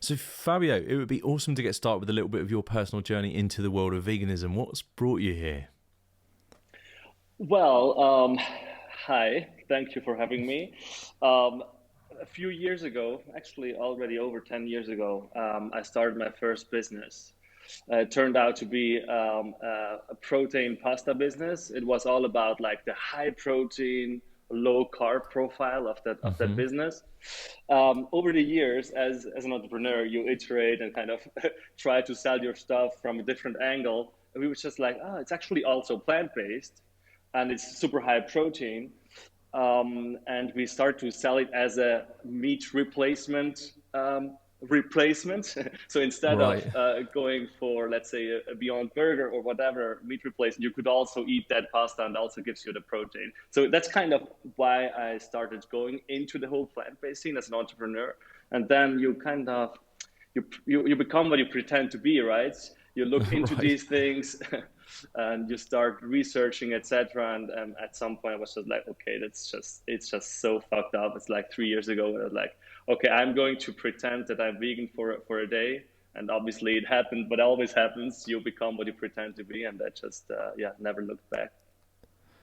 So Fabio, it would be awesome to get started with a little bit of your personal journey into the world of veganism. What's brought you here? Well, hi, thank you for having me. Um, a few years ago, actually already over 10 years ago, I started my first business. It turned out to be a protein pasta business. It was all about like the high protein, low carb profile of that Hmm. business. Over the years, as an entrepreneur, you iterate and kind of try to sell your stuff from a different angle. And we were just like, oh, it's actually also plant-based and it's super high protein. And we start to sell it as a meat replacement. So instead of Right. going for, let's say, a Beyond Burger or whatever meat replacement, you could also eat that pasta and also gives you the protein. So that's kind of why I started going into the whole plant-based scene as an entrepreneur. And then you kind of you become what you pretend to be, right? You look into Right. these things and you start researching, etc. And at some point, I was just like, okay, it's just so fucked up. It's like 3 years ago, when I was like, okay, I'm going to pretend that I'm vegan for a day. And obviously, it happened, but it always happens. You become what you pretend to be, and that just yeah, never looked back.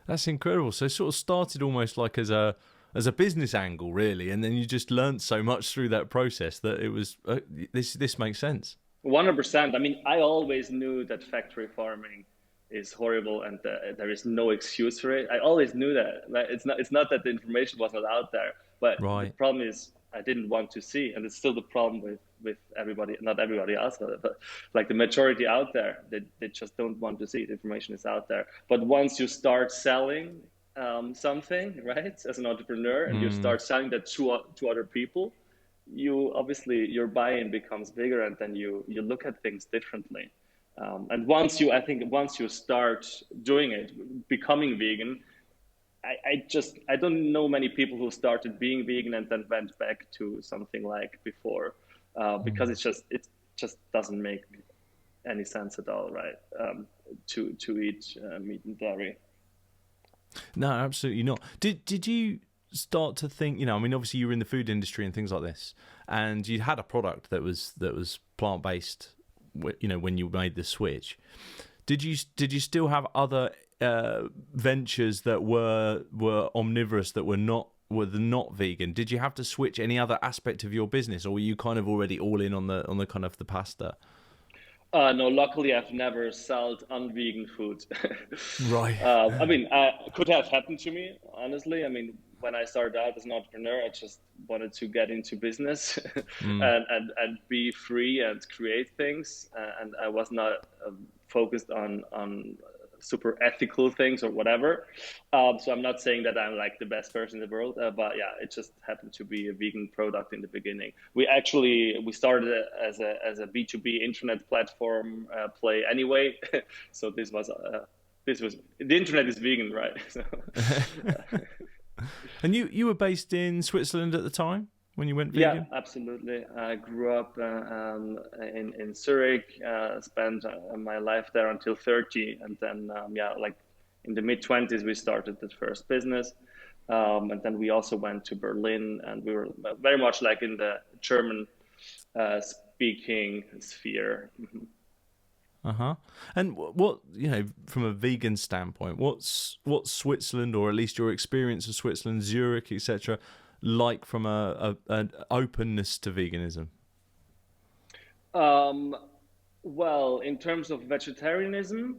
That's incredible. So it sort of started almost like as a business angle, really, and then you just learnt so much through that process that it was this makes sense. 100%. I mean, I always knew that factory farming is horrible and there is no excuse for it. I always knew that. Right? It's not that the information was not out there, but the Right. problem is I didn't want to see, and it's still the problem with everybody, not everybody else, but like the majority out there, they just don't want to see. The information is out there. But once you start selling something, right, as an entrepreneur, and you Mm. start selling that to other people, you obviously your buy-in becomes bigger, and then you look at things differently. And I think once you start doing it, becoming vegan, I don't know many people who started being vegan and then went back to something like before, because it just doesn't make any sense at all, right? To eat meat and dairy. No, absolutely not. Did you start to think? You know, I mean, obviously you were in the food industry and things like this, and you had a product that was plant based. You know, when you made the switch, did you still have other ventures that were omnivorous that were not vegan? Did you have to switch any other aspect of your business, or were you kind of already all in on the kind of the pasta? No, luckily I've never sold unvegan food. Right. I mean, it could have happened to me, honestly. I mean, when I started out as an entrepreneur, I just wanted to get into business Mm. and be free and create things. And I was not focused on super ethical things or whatever. So I'm not saying that I'm like the best person in the world, but yeah, it just happened to be a vegan product in the beginning. We started it as a B2B internet platform play anyway. So this was the internet is vegan, right? So And you were based in Switzerland at the time when you went yeah, vegan? absolutely. I grew up in Zurich, spent my life there until 30, and then yeah, like in the mid 20s we started the first business, and then we also went to Berlin, and we were very much like in the German speaking sphere. Mhm. Uh-huh. And what, you know, from a vegan standpoint, what's Switzerland, or at least your experience of Switzerland, Zurich, etc., like from a an openness to veganism? Um, well, in terms of vegetarianism,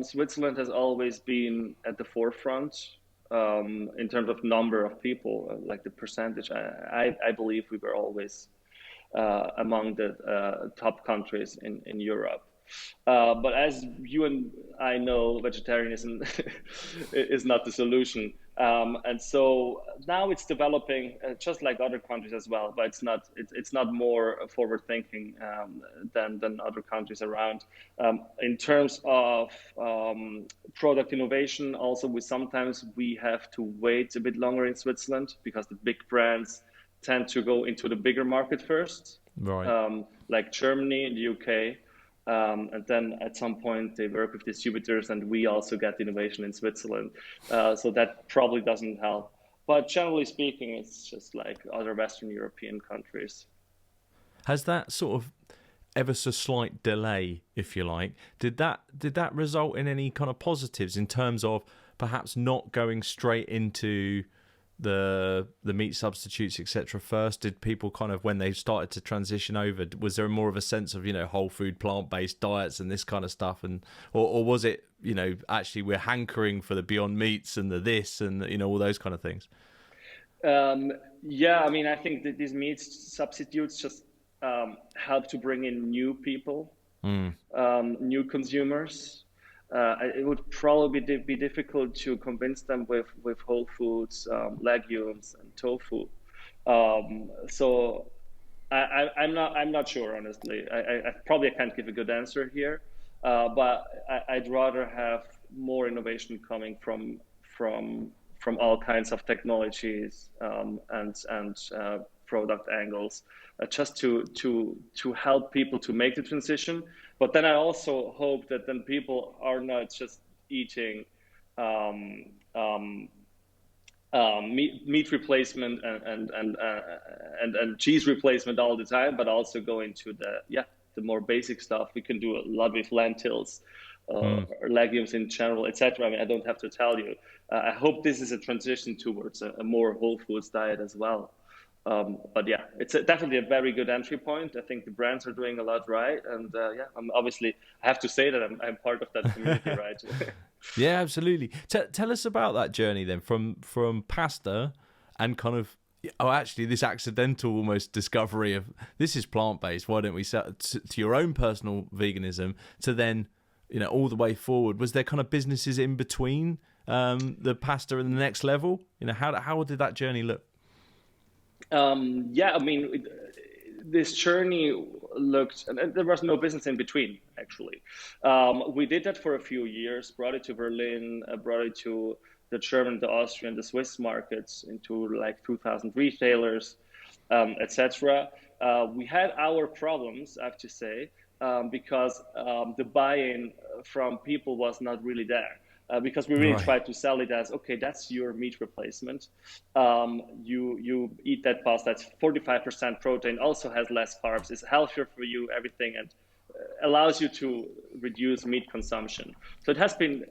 Switzerland has always been at the forefront in terms of number of people, like the percentage. I believe we were always among the top countries in Europe. But as you and I know, vegetarianism is not the solution. And so now it's developing just like other countries as well, but it's not more forward thinking than other countries around. In terms of product innovation, also we have to wait a bit longer in Switzerland because the big brands tend to go into the bigger market first, Right. like Germany and the UK. And then at some point they work with distributors, and we also get innovation in Switzerland. So that probably doesn't help. But generally speaking, it's just like other Western European countries. Has that sort of ever so slight delay, if you like, did that result in any kind of positives in terms of perhaps not going straight into the meat substitutes, etc. first? Did people kind of, when they started to transition over, was there more of a sense of, whole food, plant-based diets and this kind of stuff, and or was it, actually we're hankering for the Beyond Meats and the this and all those kind of things? Yeah, I mean, I think that these meat substitutes just help to bring in new people, new consumers. It would probably be difficult to convince them with whole foods, legumes, and tofu. So I'm not sure, honestly. I probably can't give a good answer here, but I'd rather have more innovation coming from all kinds of technologies and product angles, just to help people to make the transition. But then I also hope that then people are not just eating meat replacement and cheese replacement all the time, but also go into the more basic stuff. We can do a lot with lentils, or legumes in general, etc. I mean, I don't have to tell you. I hope this is a transition towards a more whole foods diet as well. But yeah, it's definitely a very good entry point. I think the brands are doing a lot right, and I have to say that I'm part of that community, right? Yeah, absolutely. Tell us about that journey then, from pasta and kind of, actually this accidental almost discovery of this is plant-based, why don't we sell to your own personal veganism, to then all the way forward. Was there kind of businesses in between the pasta and the next level? How did that journey look? Yeah, I mean, this journey looked, and there was no business in between, actually. We did that for a few years, brought it to Berlin, brought it to the German, the Austrian, the Swiss markets, into like 2,000 retailers, etc. We had our problems, I have to say, because the buy-in from people was not really there. Because we really tried to sell it as, okay, that's your meat replacement. You eat that pasta, it's 45% protein, also has less carbs, is healthier for you, everything, and allows you to reduce meat consumption. So it has been,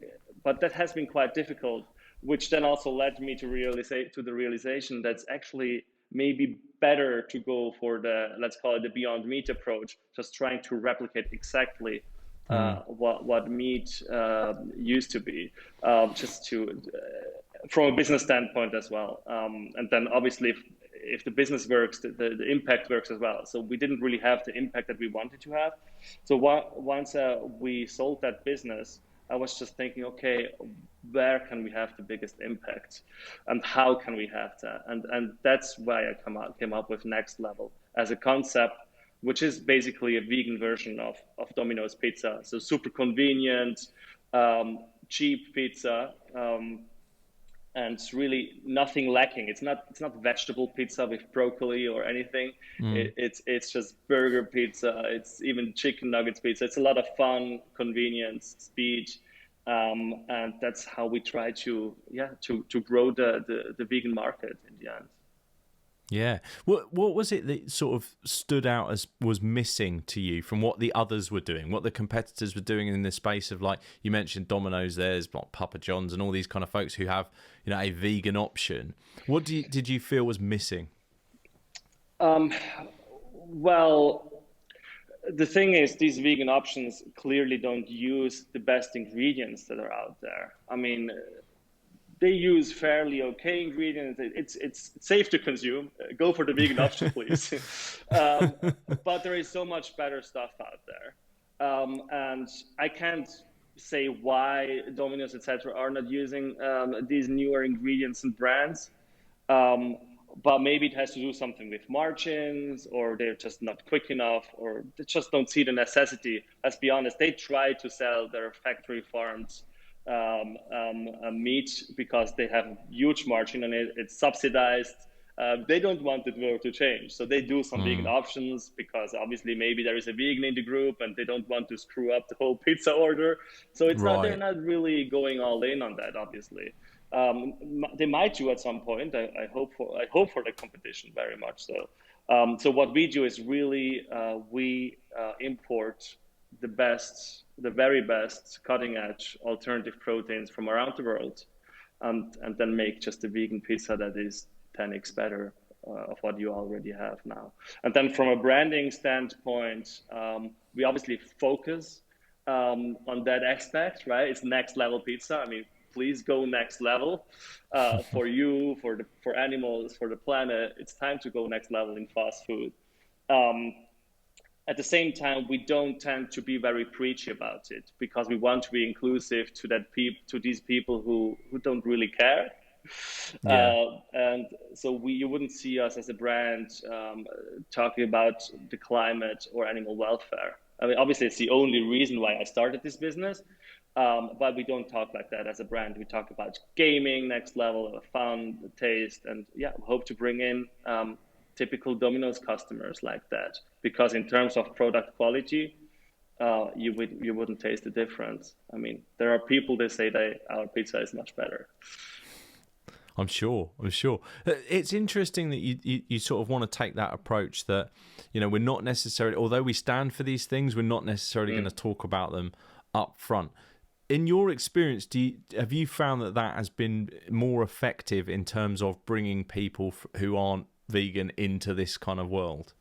but that has been quite difficult, which then also led me to the realization that's actually maybe better to go for the, let's call it the Beyond Meat approach, just trying to replicate exactly what meat used to be, just to from a business standpoint as well. And then obviously, if the business works, the impact works as well. So we didn't really have the impact that we wanted to have. So once we sold that business, I was just thinking, okay, where can we have the biggest impact, and how can we have that? And that's why I came up with Next Level as a concept, which is basically a vegan version of Domino's Pizza. So super convenient, cheap pizza, and it's really nothing lacking. It's not vegetable pizza with broccoli or anything. It's just burger pizza. It's even chicken nuggets pizza. It's a lot of fun, convenience, speed, and that's how we try to grow the vegan market in the end. Yeah. What was it that sort of stood out as was missing to you from what the others were doing, what the competitors were doing in the space of, like you mentioned, Domino's, there's like Papa John's and all these kind of folks who have, a vegan option. What did you feel was missing? Well, the thing is, these vegan options clearly don't use the best ingredients that are out there. I mean, they use fairly okay ingredients. It's safe to consume. Go for the vegan option, please. But there is so much better stuff out there. And I can't say why Domino's, etc., are not using these newer ingredients and brands. But maybe it has to do something with margins, or they're just not quick enough, or they just don't see the necessity. Let's be honest, they try to sell their factory farms meat because they have huge margin on it. It's subsidized. They don't want the world to change, so they do some vegan options because obviously maybe there is a vegan in the group and they don't want to screw up the whole pizza order. So it's not, they're not really going all in on that. Obviously, they might do at some point. I hope for the competition very much so. So what we do is really we import the very best cutting edge alternative proteins from around the world, and then make just a vegan pizza that is 10x better of what you already have now. And then from a branding standpoint, we obviously focus on that aspect, right? It's next level pizza. I mean, please go next level for you, for animals, for the planet. It's time to go next level in fast food. At the same time, we don't tend to be very preachy about it because we want to be inclusive to these people who don't really care. And so you wouldn't see us as a brand talking about the climate or animal welfare. I mean, obviously, it's the only reason why I started this business, but we don't talk like that as a brand. We talk about gaming, next level, fun, taste, and hope to bring in typical Domino's customers like that. Because in terms of product quality, you wouldn't taste the difference. I mean, there are people that say that our pizza is much better. I'm sure. It's interesting that you sort of want to take that approach that, we're not necessarily, although we stand for these things, we're not necessarily going to talk about them up front. In your experience, have you found that has been more effective in terms of bringing people who aren't vegan into this kind of world?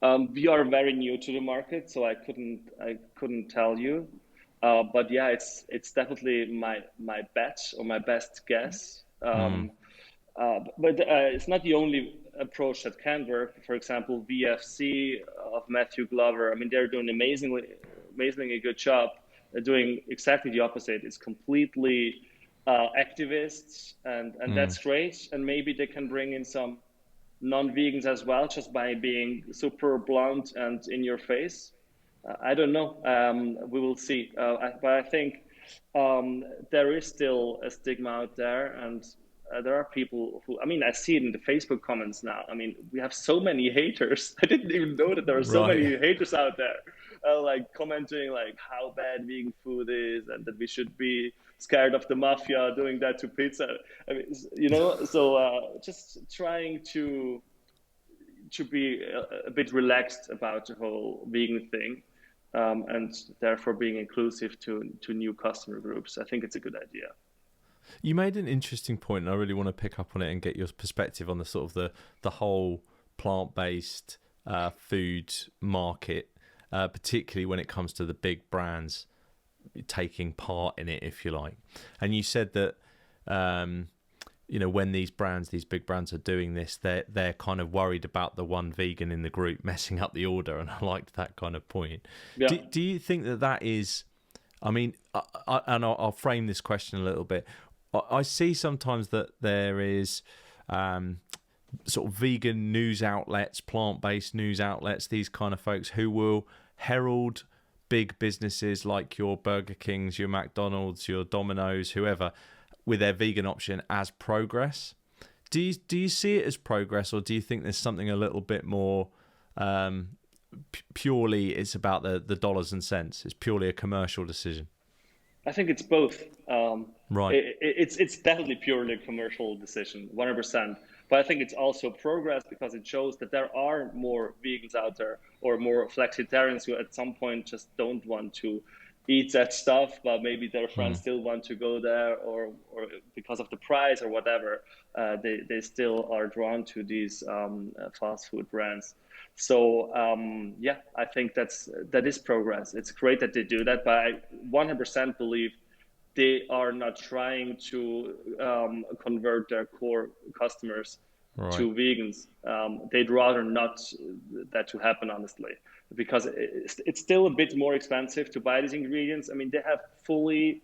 We are very new to the market, so I couldn't tell you. But yeah, it's definitely my bet or my best guess. But it's not the only approach that can work. For example, VFC of Matthew Glover. I mean, they're doing amazingly good job. They're doing exactly the opposite. It's completely activists, and that's great. And maybe they can bring in some non-vegans as well, just by being super blunt and in your face. I don't know. We will see. But I think there is still a stigma out there, and there are people who, I mean, I see it in the Facebook comments now. I mean, we have so many haters. I didn't even know that there are so many haters out there, like commenting like how bad vegan food is and that we should be scared of the mafia doing that to pizza. I mean, so just trying to be a bit relaxed about the whole vegan thing. And therefore being inclusive to new customer groups. I think it's a good idea. You made an interesting point, and I really want to pick up on it and get your perspective on the sort of the whole plant-based food market, particularly when it comes to the big brands taking part in it, if you like. And you said that when these big brands are doing this, they're kind of worried about the one vegan in the group messing up the order, and I liked that kind of point. Yeah. Do you think that is? I mean, I'll frame this question a little bit. I see sometimes that there is sort of vegan news outlets, plant-based news outlets, these kind of folks who will herald big businesses like your Burger Kings, your McDonald's, your Domino's, whoever, with their vegan option as progress. Do you see it as progress, or do you think there's something a little bit more purely it's about the dollars and cents? It's purely a commercial decision. I think it's both. Right. It's definitely purely a commercial decision, 100%. But I think it's also progress because it shows that there are more vegans out there, or more flexitarians who at some point just don't want to eat that stuff, but maybe their friends still want to go there, or because of the price or whatever, they still are drawn to these fast food brands. So I think that is progress. It's great that they do that, but I 100% believe they are not trying to convert their core customers to vegans. They'd rather not that to happen, honestly, because it's still a bit more expensive to buy these ingredients. I mean, they have fully,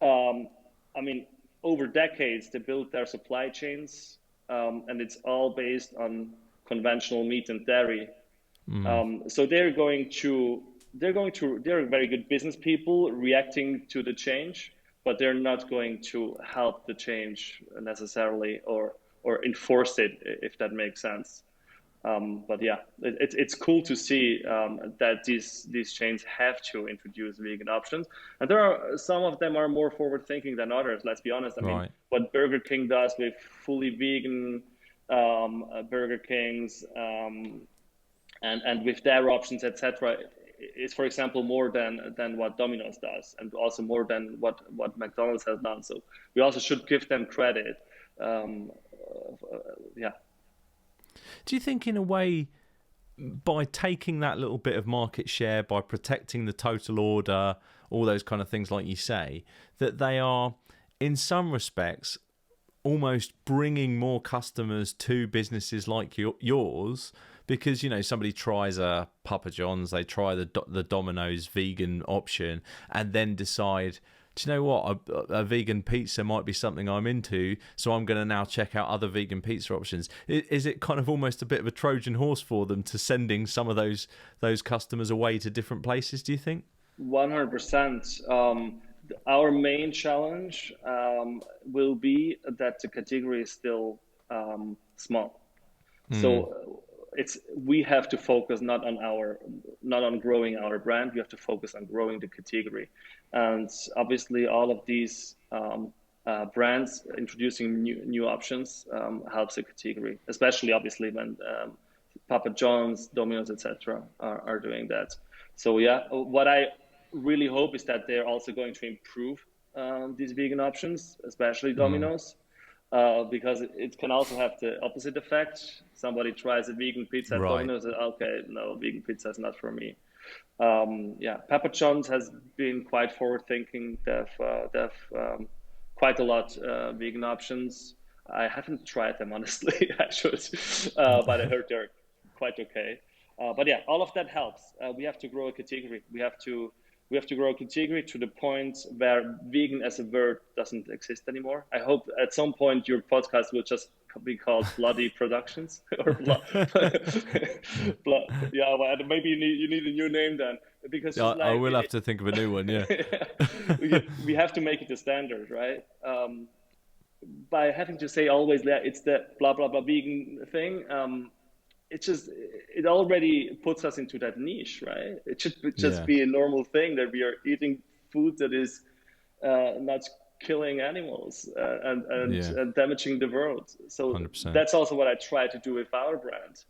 over decades, they built their supply chains, and it's all based on conventional meat and dairy. So they're very good business people reacting to the change, but they're not going to help the change necessarily or enforce it, if that makes sense. But yeah, it's cool to see that these chains have to introduce vegan options, and some of them are more forward thinking than others. Let's be honest. I mean, what Burger King does with fully vegan Burger Kings, and with their options, etc., is, for example, more than what Domino's does, and also more than what McDonald's has done. So we also should give them credit. Yeah. Do you think, in a way, by taking that little bit of market share, by protecting the total order, all those kind of things, like you say, that they are, in some respects, almost bringing more customers to businesses like yours? Because, you know, somebody tries a Papa John's, they try the Domino's vegan option, and then decide, do you know what, a vegan pizza might be something I'm into, so I'm going to now check out other vegan pizza options. Is it kind of almost a bit of a Trojan horse for them to sending some of those customers away to different places, do you think? 100%. Our main challenge will be that the category is still small. So we have to focus not on growing our brand. We have to focus on growing the category, and obviously all of these brands introducing new options helps the category, especially obviously when Papa John's, Domino's, etc. are doing that. So yeah, what I really hope is that they're also going to improve these vegan options, especially Domino's. Because it can also have the opposite effect. Somebody tries a vegan pizza at Domino's, and okay, no, vegan pizza is not for me. Yeah, Papa John's has been quite forward-thinking. They've quite a lot vegan options. I haven't tried them, honestly. I should, but I heard they're quite okay. But yeah, all of that helps. We have to grow a category. We have to grow a category to the point where vegan as a word doesn't exist anymore. I hope at some point your podcast will just be called Bloody Productions or yeah, well, maybe you need a new name then, because I will have to think of a new one. Yeah, we have to make it the standard, right? By having to say always, yeah, it's the blah blah blah vegan thing. It already puts us into that niche, right? It should just be a normal thing that we are eating food that is not killing animals and damaging the world. So 100%. That's also what I try to do with our brand.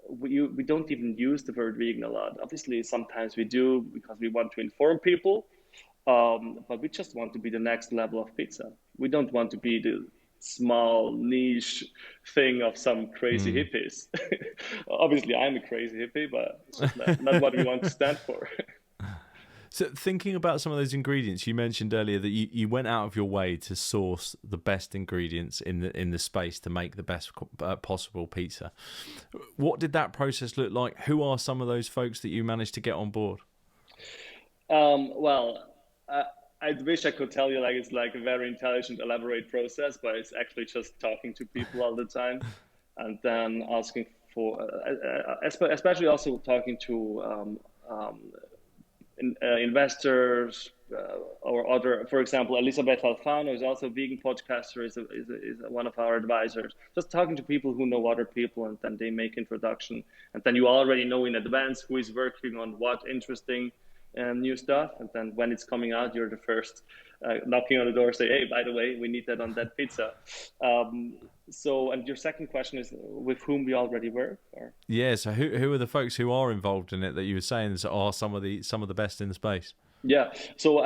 We don't even use the word vegan a lot. Obviously, sometimes we do because we want to inform people, but we just want to be the next level of pizza. We don't want to be the small niche thing of some crazy hippies. Obviously, I'm a crazy hippie, but it's just not what we want to stand for. So thinking about some of those ingredients, you mentioned earlier that you went out of your way to source the best ingredients in the space to make the best possible pizza. What did that process look like? Who are some of those folks that you managed to get on board? I wish I could tell you like it's like a very intelligent, elaborate process, but it's actually just talking to people all the time, and then asking for, especially also talking to investors or other. For example, Elisabeth Alfano is also a vegan podcaster, is one of our advisors. Just talking to people who know other people, and then they make introduction, and then you already know in advance who is working on what interesting new stuff, and then when it's coming out, you're the first knocking on the door, say, hey, by the way, we need that on that pizza. And your second question is with whom we already work? Or? Yeah, so who are the folks who are involved in it that you were saying are some of the best in the space? Yeah, so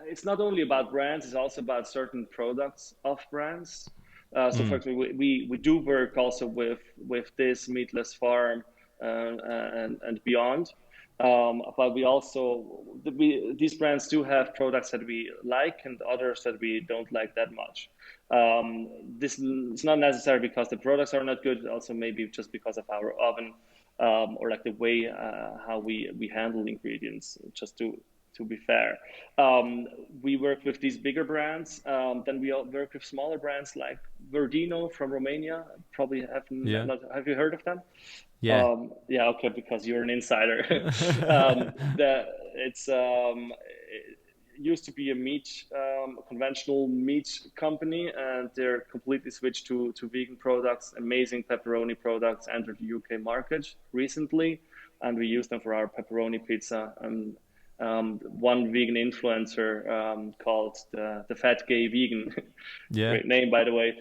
it's not only about brands, it's also about certain products of brands. For example, we do work also with this Meatless Farm and beyond. But we also, these brands do have products that we like and others that we don't like that much. This is not necessarily because the products are not good, also maybe just because of our oven or like the way how we handle ingredients, just to be fair. We work with these bigger brands, then we work with smaller brands like Verdino from Romania. Probably have you heard of them? Yeah. Okay, because you're an insider. It used to be a conventional meat company, and they're completely switched to vegan products. Amazing pepperoni products entered the UK market recently, and we use them for our pepperoni pizza. And one vegan influencer called the Fat Gay Vegan, great name by the way.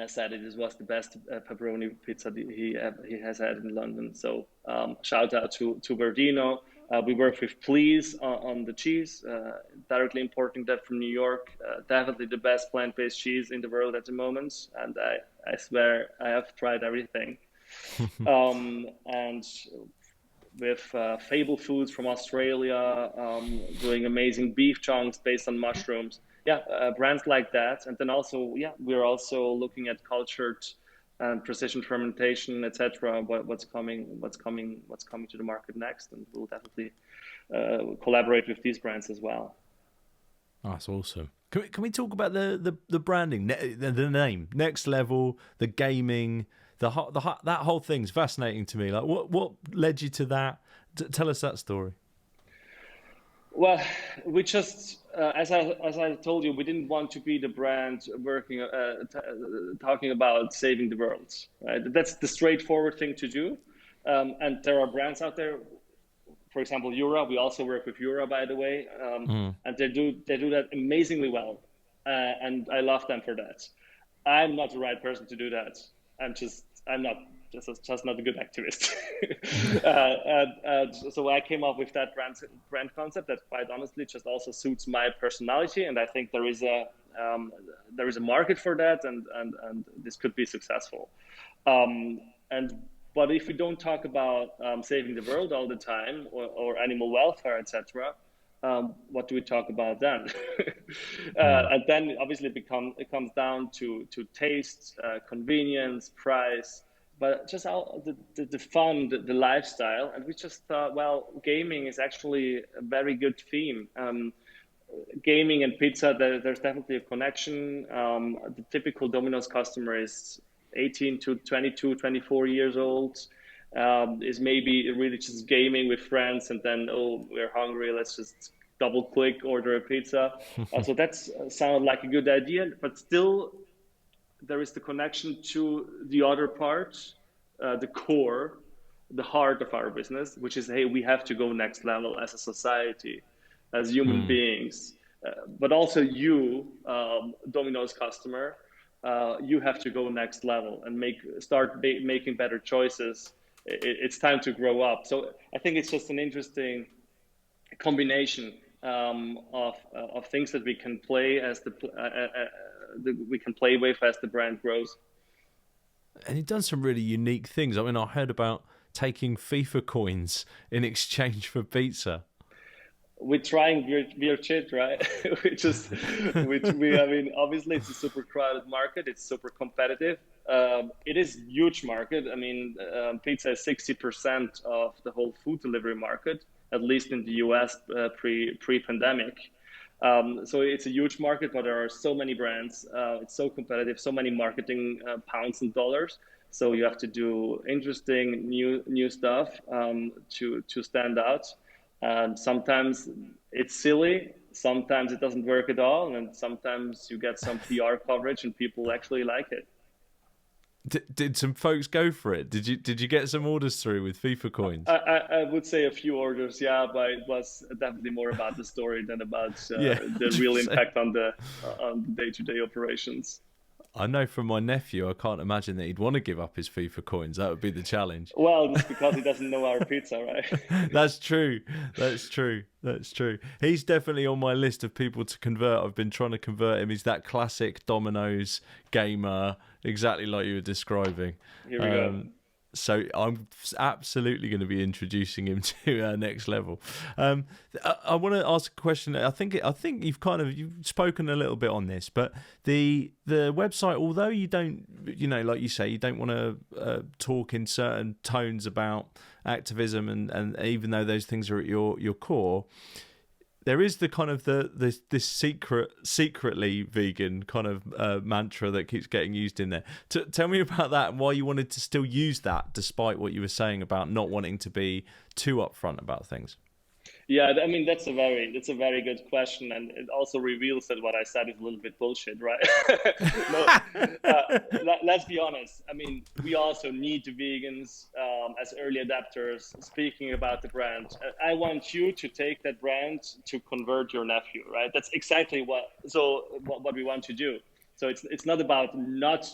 said it was the best pepperoni pizza he has had in London. So shout out to Verdino. We work with Please on the cheese, directly importing that from New York. Definitely the best plant-based cheese in the world at the moment, and I swear I have tried everything. And with Fable Foods from Australia, doing amazing beef chunks based on mushrooms. Yeah, brands like that. And then also, yeah, we're also looking at cultured and precision fermentation, etc. What's coming to the market next, and we'll definitely collaborate with these brands as well. Oh, that's awesome. Can we talk about the branding, the name, Next Level, the gaming, that whole thing's fascinating to me. Like, what led you to that? Tell us that story. Well, we just, as I told you, we didn't want to be the brand working, talking about saving the world. Right? That's the straightforward thing to do. And there are brands out there, for example, Heura. We also work with Heura, by the way, and they do that amazingly well, and I love them for that. I'm not the right person to do that. I'm not just not a good activist. So I came up with that brand concept that, quite honestly, just also suits my personality, and I think there is a market for that, and this could be successful. But if we don't talk about saving the world all the time, or animal welfare, etc., what do we talk about then? And then obviously it comes down to taste, convenience, price, but just the fun, the lifestyle. And we just thought, well, gaming is actually a very good theme. Gaming and pizza, there's definitely a connection. The typical Domino's customer is 18 to 22, 24 years old, is maybe really just gaming with friends, and then, oh, we're hungry, let's just double click, order a pizza. So that's sounded like a good idea, but still there is the connection to the other part, the core, the heart of our business, which is, hey, we have to go next level as a society, as human beings, but also you, Domino's customer, you have to go next level and start making better choices. It's time to grow up. So I think it's just an interesting combination of things that we can play we can play with as the brand grows. And you've done some really unique things. I mean, I heard about taking FIFA coins in exchange for pizza. We're trying weird shit, right? I mean, obviously it's a super crowded market. It's super competitive. It is a huge market. I mean, pizza is 60% of the whole food delivery market, at least in the US pre-pandemic. So it's a huge market, but there are so many brands. It's so competitive, so many marketing pounds and dollars. So you have to do interesting new stuff to stand out. Sometimes it's silly, sometimes it doesn't work at all, and sometimes you get some PR coverage and people actually like it. Did some folks go for it? Did you get some orders through with FIFA coins? I would say a few orders, yeah, but it was definitely more about the story than about the real impact on the day-to-day operations. I know from my nephew, I can't imagine that he'd want to give up his FIFA coins. That would be the challenge. Well, it's because he doesn't know our pizza, right? That's true. He's definitely on my list of people to convert. I've been trying to convert him. He's that classic Domino's gamer, exactly like you were describing. Here we go. So I'm absolutely going to be introducing him to Next Level. I want to ask a question. I think you've spoken a little bit on this, but the website, although you don't, like you say, you don't want to talk in certain tones about activism, and even though those things are at your core, there is the kind of this secretly vegan kind of mantra that keeps getting used in there. Tell me about that and why you wanted to still use that, despite what you were saying about not wanting to be too upfront about things. Yeah, I mean, that's a very good question, and it also reveals that what I said is a little bit bullshit, right? Let's be honest. I mean, we also need the vegans as early adapters. Speaking about the brand, I want you to take that brand to convert your nephew, right? That's exactly what we want to do. So it's not about not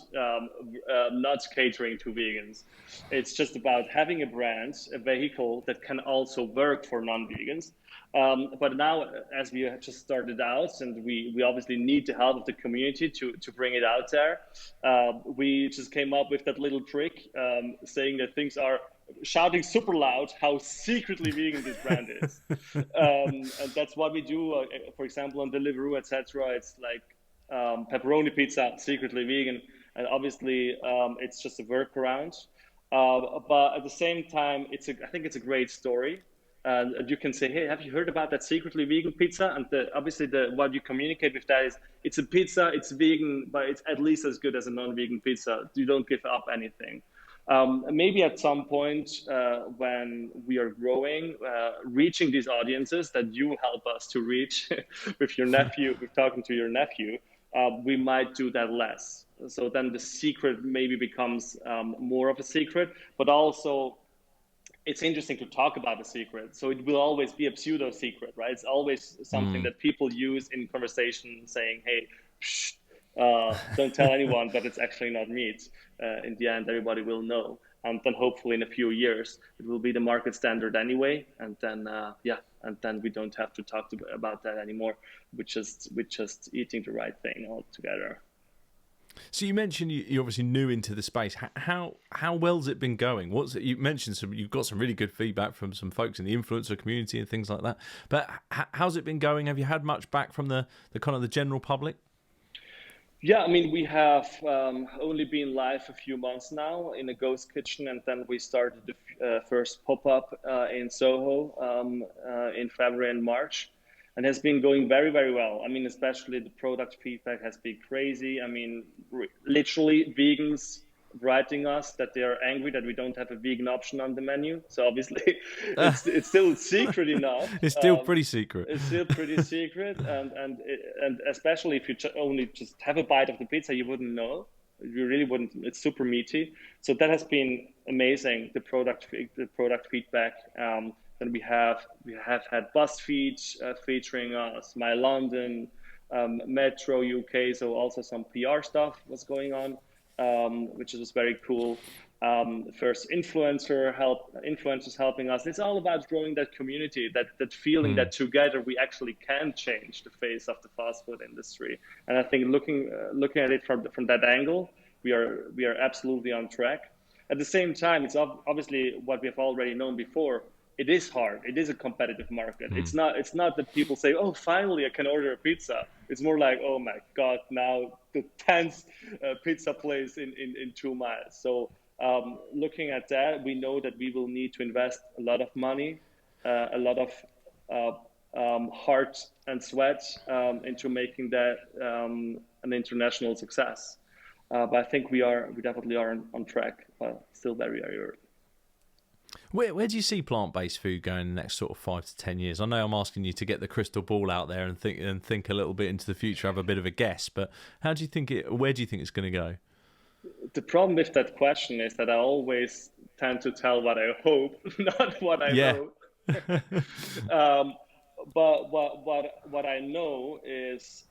catering to vegans. It's just about having a brand, a vehicle that can also work for non-vegans. But now, as we have just started out, and we obviously need the help of the community to bring it out there, we just came up with that little trick, saying that things are shouting super loud how secretly vegan this brand is. And that's what we do. For example, on Deliveroo, etc. It's like pepperoni pizza, secretly vegan, and obviously it's just a workaround. But at the same time, I think it's a great story. And you can say, hey, have you heard about that secretly vegan pizza? And obviously, what you communicate with that is, it's a pizza, it's vegan, but it's at least as good as a non-vegan pizza. You don't give up anything. Maybe at some point when we are growing, reaching these audiences that you help us to reach with your nephew, with talking to your nephew, we might do that less. So then the secret maybe becomes more of a secret, but also it's interesting to talk about the secret. So it will always be a pseudo secret, right? It's always something that people use in conversation saying, hey, psh, don't tell anyone that it's actually not meat. In the end, everybody will know. And then hopefully in a few years, it will be the market standard anyway. And then, and then we don't have to talk about that anymore. We're just eating the right thing altogether. So you mentioned you're obviously new into the space. How well's it been going? You mentioned you've got some really good feedback from some folks in the influencer community and things like that. But how's it been going? Have you had much back from the kind of the general public? Yeah, I mean, we have only been live a few months now in a ghost kitchen, and then we started the first pop-up in Soho in February and March, and has been going very, very well. I mean, especially the product feedback has been crazy. I mean, literally vegans writing us that they are angry that we don't have a vegan option on the menu. So obviously it's still secret enough. It's still pretty secret. It's still pretty secret. And especially if you only just have a bite of the pizza, you wouldn't know. You really wouldn't. It's super meaty. So that has been amazing. The product feedback. Then we have had BuzzFeed featuring us, My London, Metro UK. So also some PR stuff was going on. Which is very cool. First influencers helping us. It's all about growing that community, that feeling that together we actually can change the face of the fast food industry. And I think looking at it from that angle, we are absolutely on track. At the same time, it's obviously what we have already known before. It is hard. It is a competitive market. It's not that people say, oh, finally I can order a pizza. It's more like, oh my God, now the 10th pizza place in 2 miles. So looking at that, we know that we will need to invest a lot of money, a lot of heart and sweat into making that an international success. But I think we definitely are on track, but still very, very early. Where do you see plant-based food going in the next sort of 5 to 10 years? I know I'm asking you to get the crystal ball out there and think a little bit into the future, have a bit of a guess. But where do you think it's going to go? The problem with that question is that I always tend to tell what I hope, not what I know. But what I know is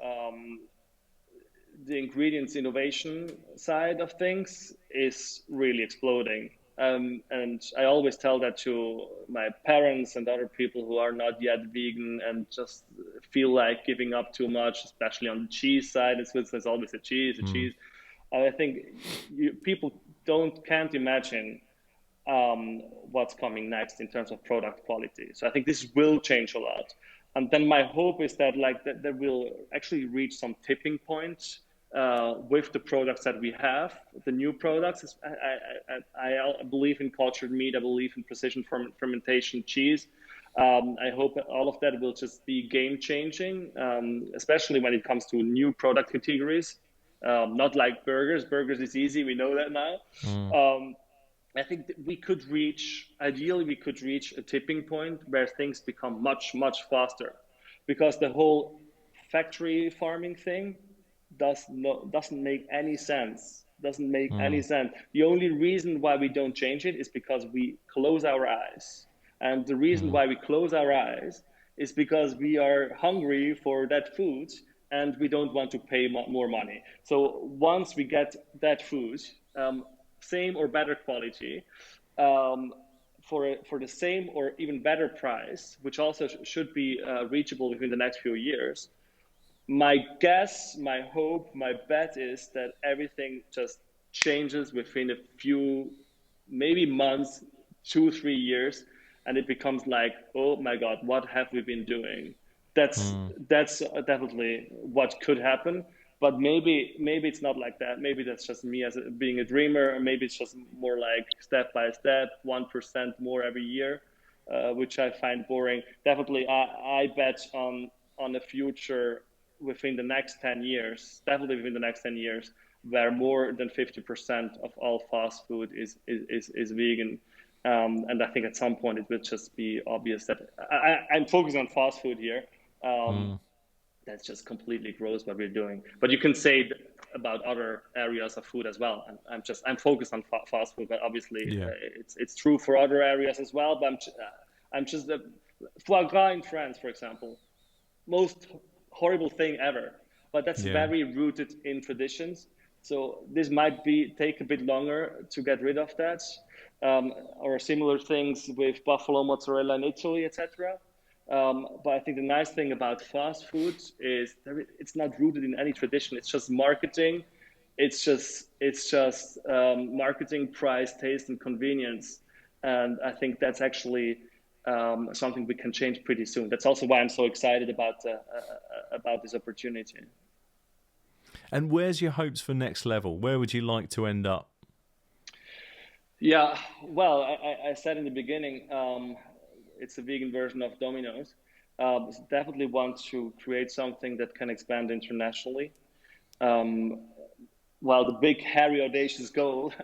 the ingredients innovation side of things is really exploding. And I always tell that to my parents and other people who are not yet vegan and just feel like giving up too much, especially on the cheese side. There's always a cheese. I think people can't imagine what's coming next in terms of product quality. So I think this will change a lot. And then my hope is that that will actually reach some tipping point with the products that we have, the new products. I believe in cultured meat. I believe in precision fermentation cheese. I hope all of that will just be game changing, especially when it comes to new product categories. Not like burgers. Burgers is easy. We know that now. I think that ideally we could reach a tipping point where things become much, much faster, because the whole factory farming thing doesn't make any sense. The only reason why we don't change it is because we close our eyes. And the reason why we close our eyes is because we are hungry for that food and we don't want to pay more money. So once we get that food, same or better quality, for the same or even better price, which also should be reachable within the next few years, my guess, my hope, my bet is that everything just changes within a few, maybe months, 2-3 years, and it becomes like, oh my God, what have we been doing? That's definitely what could happen. But maybe it's not like that. Maybe that's just me as being a dreamer, or maybe it's just more like step by step, 1% more every year, which I find boring. Definitely, I bet on a future within the next 10 years, definitely within the next 10 years, where more than 50% of all fast food is vegan. And I think at some point it will just be obvious that I'm focusing on fast food here. That's just completely gross what we're doing. But you can say about other areas of food as well. I'm focused on fast food, but obviously it's true for other areas as well. But I'm just foie gras in France, for example, most horrible thing ever. But that's very rooted in traditions. So this might take a bit longer to get rid of that, or similar things with buffalo mozzarella in Italy, etc. But I think the nice thing about fast food is that it's not rooted in any tradition. It's just marketing. It's just marketing, price, taste, and convenience. And I think that's actually something we can change pretty soon. That's also why I'm so excited about this opportunity. And where's your hopes for next level? Where would you like to end up? Yeah, well, I said in the beginning, it's a vegan version of Domino's. Definitely want to create something that can expand internationally. Well, the big, hairy, audacious goal,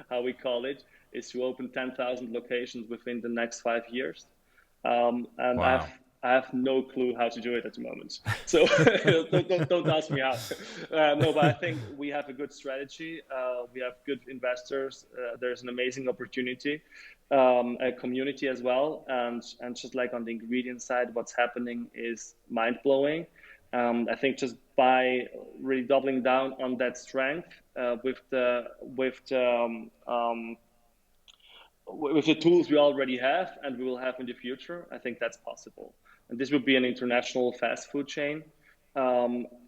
how we call it, is to open 10,000 locations within the next 5 years. And wow. I have no clue how to do it at the moment. So don't ask me how. No, but I think we have a good strategy. We have good investors. There's an amazing opportunity, a community as well. And just like on the ingredient side, what's happening is mind-blowing. I think just by really doubling down on that strength with the tools we already have and we will have in the future, I think that's possible. And this would be an international fast food chain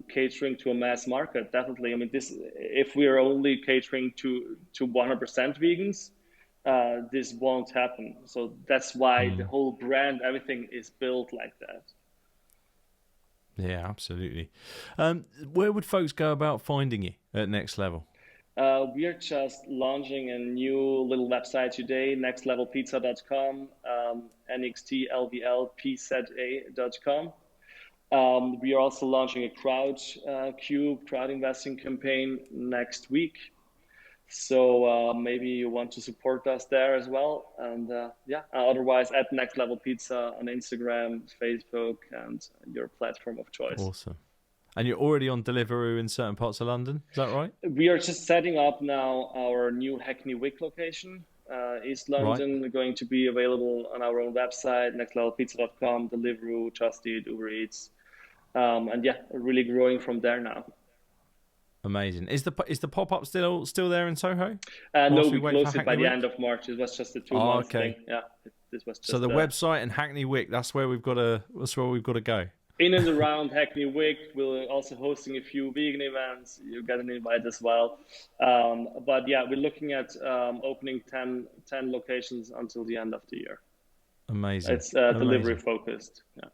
catering to a mass market. Definitely. I mean, if we are only catering to 100% vegans, this won't happen. So that's why the whole brand, everything is built like that. Yeah, absolutely. Where would folks go about finding you at Next Level? We are just launching a new little website today, nextlevelpizza.com, NXT LVL PZA.com. We are also launching a crowd investing campaign next week. So maybe you want to support us there as well. And otherwise at Next Level Pizza on Instagram, Facebook, and your platform of choice. Awesome. And you're already on Deliveroo in certain parts of London, is that right? We are just setting up now our new Hackney Wick location. East London, going to be available on our own website, nextlevelpizza.com, Deliveroo, Just Eat, Uber Eats. And really growing from there now. Amazing. Is the pop-up still there in Soho? No, we closed it by the end of March. It was just a 2-month thing. Yeah, this was just. So the website and Hackney Wick, that's where we've got to go. In and around Hackney Wick, we're also hosting a few vegan events. You get an invite as well. But yeah, we're looking at opening 10 locations until the end of the year. Amazing. It's delivery focused. Yeah.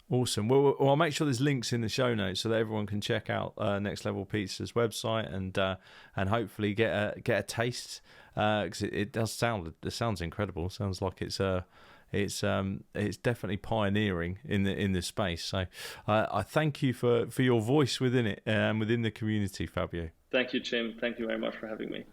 Awesome. Well, I'll make sure there's links in the show notes so that everyone can check out Next Level Pizza's website and hopefully get a taste because it sounds incredible. It sounds like it's definitely pioneering in the space. So I thank you for your voice within it and within the community, Fabio. Thank you, Jim. Thank you very much for having me.